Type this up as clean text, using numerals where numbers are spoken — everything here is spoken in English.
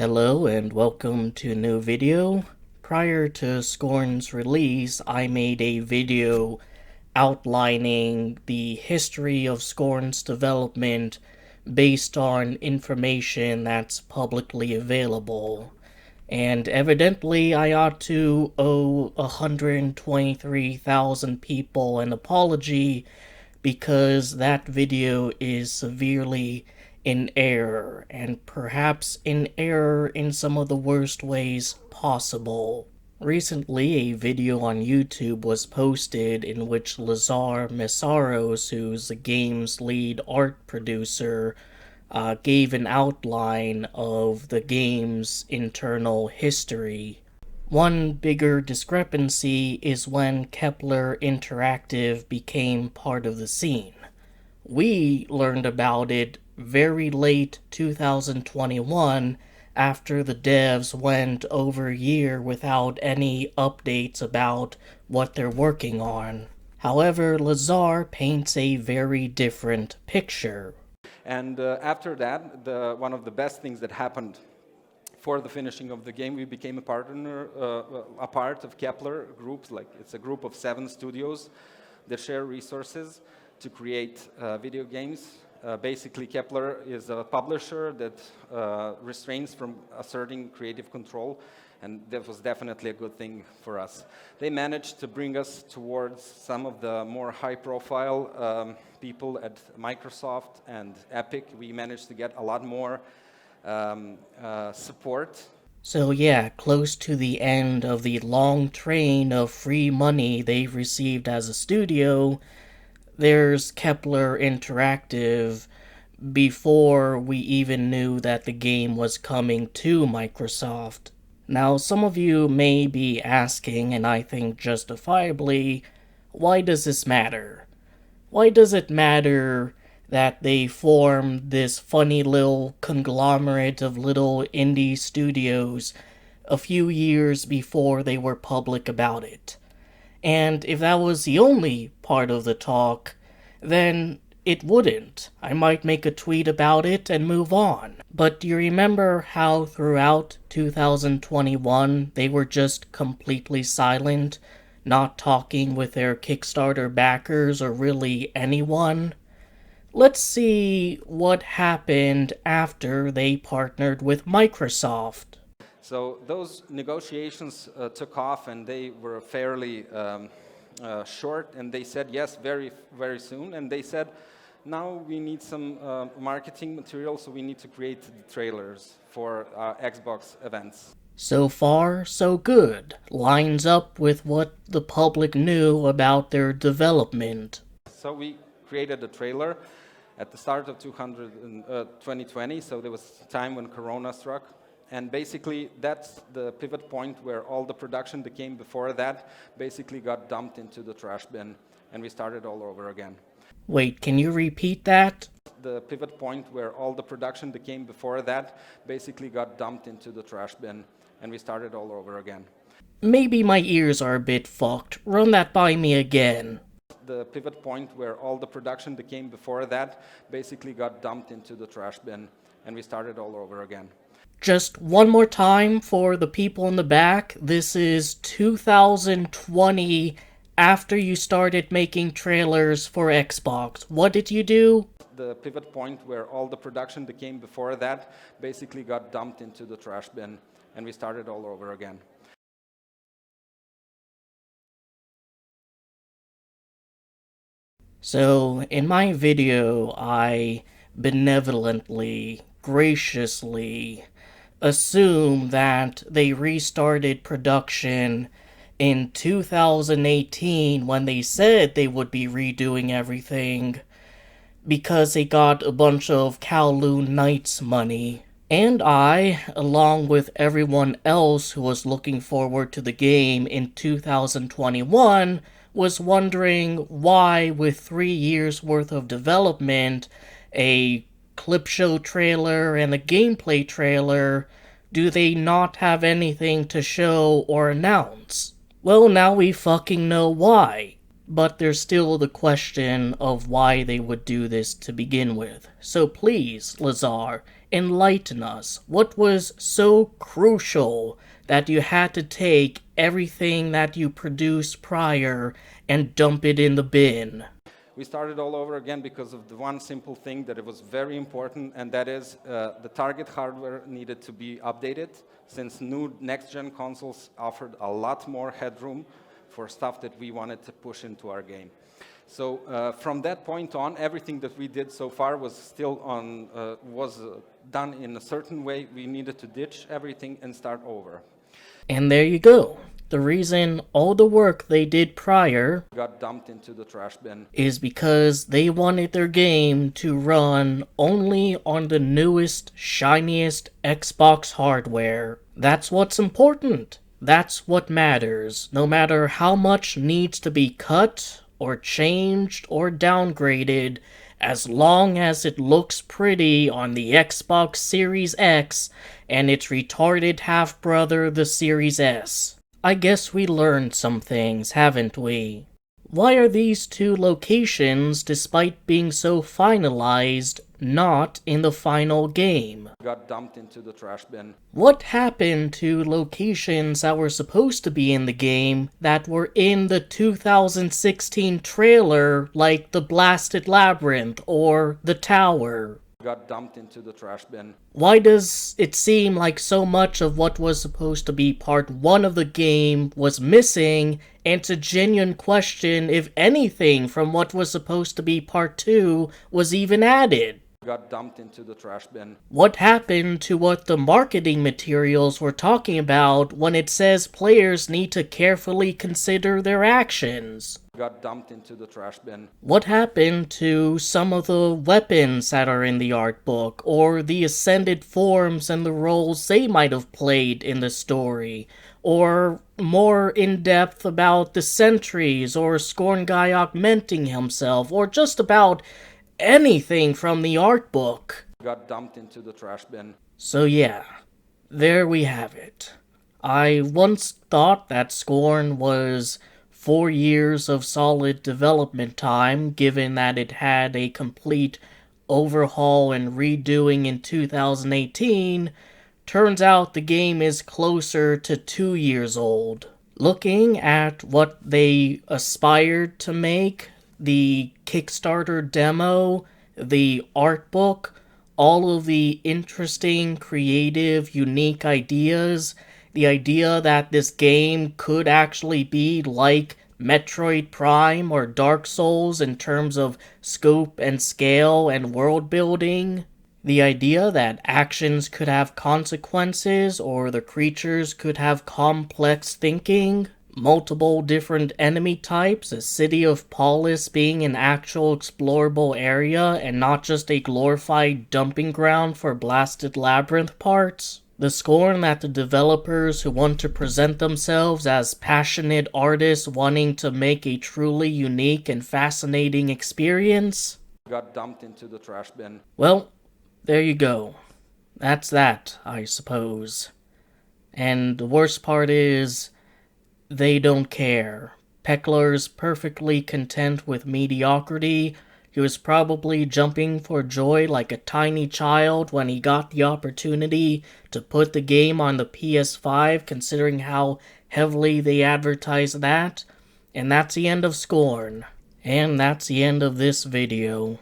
Hello and welcome to a new video. Prior to Scorn's release, I made a video outlining the history of Scorn's development based on information that's publicly available. And evidently I ought to owe 123,000 people an apology because that video is severely in error, and perhaps in error in some of the worst ways possible. Recently, a video on YouTube was posted in which Lazar Mesaros, who's the game's lead art producer, gave an outline of the game's internal history. One bigger discrepancy is when Peklar Interactive became part of the scene. We learned about it very late 2021 after the devs went over a year without any updates about what they're working on. However, Lazar paints a very different picture. And after that, one of the best things that happened for the finishing of the game, we became a part of Peklar groups. Like, it's a group of 7 studios that share resources to create video games. Basically, Peklar is a publisher that restrains from asserting creative control, and that was definitely a good thing for us. They managed to bring us towards some of the more high-profile people at Microsoft and Epic. We managed to get a lot more support. So yeah, close to the end of the long train of free money they've received as a studio, there's Peklar Interactive before we even knew that the game was coming to Microsoft. Now, some of you may be asking, and I think justifiably, why does this matter? Why does it matter that they formed this funny little conglomerate of little indie studios a few years before they were public about it? And if that was the only part of the talk, then it wouldn't. I might make a tweet about it and move on. But do you remember how throughout 2021 they were just completely silent, not talking with their Kickstarter backers or really anyone? Let's see what happened after they partnered with Microsoft. So those negotiations took off, and they were fairly short, and they said yes very, very soon. And they said, now we need some marketing material, so we need to create trailers for Xbox events. So far, so good. Lines up with what the public knew about their development. So we created a trailer at the start of 2020, so there was a time when Corona struck. And basically, that's the pivot point where all the production that came before that basically got dumped into the trash bin, and we started all over again. Wait, can you repeat that? The pivot point where all the production that came before that basically got dumped into the trash bin, and we started all over again. Maybe my ears are a bit fucked. Run that by me again. The pivot point where all the production that came before that basically got dumped into the trash bin, and we started all over again. Just one more time for the people in the back. This is 2020, after you started making trailers for Xbox. What did you do? The pivot point where all the production that came before that basically got dumped into the trash bin, and we started all over again. So, in my video, I benevolently, graciously assume that they restarted production in 2018 when they said they would be redoing everything because they got a bunch of Kowloon Knights money. And I, along with everyone else who was looking forward to the game in 2021, was wondering why, with 3 years worth of development, a clip show trailer and a gameplay trailer, do they not have anything to show or announce? Well, now we fucking know why. But there's still the question of why they would do this to begin with. So please, Lazar, Enlighten us. What was so crucial that you had to take everything that you produced prior and dump it in the bin? We started all over again because of the one simple thing that it was very important, and that is the target hardware needed to be updated, since new next-gen consoles offered a lot more headroom for stuff that we wanted to push into our game. So from that point on, everything that we did so far was still on, done in a certain way. We needed to ditch everything and start over. And there you go. The reason all the work they did prior Got dumped into the trash bin is because they wanted their game to run only on the newest, shiniest Xbox hardware. That's what's important. That's what matters, no matter how much needs to be cut or changed or downgraded, as long as it looks pretty on the Xbox Series X and its retarded half-brother, the Series S. I guess we learned some things, haven't we? Why are these two locations, despite being so finalized, not in the final game? got dumped into the trash bin. What happened to locations that were supposed to be in the game that were in the 2016 trailer, like the Blasted Labyrinth or the Tower? Got dumped into the trash bin. Why does it seem like so much of what was supposed to be part 1 of the game was missing, and it's a genuine question if anything from what was supposed to be part 2 was even added? Got dumped into the trash bin. What happened to what the marketing materials were talking about when it says players need to carefully consider their actions? Got dumped into the trash bin. What happened to some of the weapons that are in the art book, or the ascended forms and the roles they might have played in the story? Or more in-depth about the sentries, or Scorn guy augmenting himself, or just about anything from the art book? Got dumped into the trash bin. So yeah, there we have it. I once thought that Scorn was 4 years of solid development time, given that it had a complete overhaul and redoing in 2018. Turns out the game is closer to 2 years old. Looking at what they aspired to make, the Kickstarter demo, the art book, all of the interesting, creative, unique ideas, the idea that this game could actually be like Metroid Prime or Dark Souls in terms of scope and scale and world building, the idea that actions could have consequences or the creatures could have complex thinking, multiple different enemy types, a city of Polis being an actual explorable area and not just a glorified dumping ground for Blasted Labyrinth parts. The scorn that the developers who want to present themselves as passionate artists wanting to make a truly unique and fascinating experience. Got dumped into the trash bin. Well, there you go. That's that, I suppose. And the worst part is, they don't care. Peklar's perfectly content with mediocrity. He was probably jumping for joy like a tiny child when he got the opportunity to put the game on the PS5, considering how heavily they advertised that. And that's the end of Scorn. And that's the end of this video.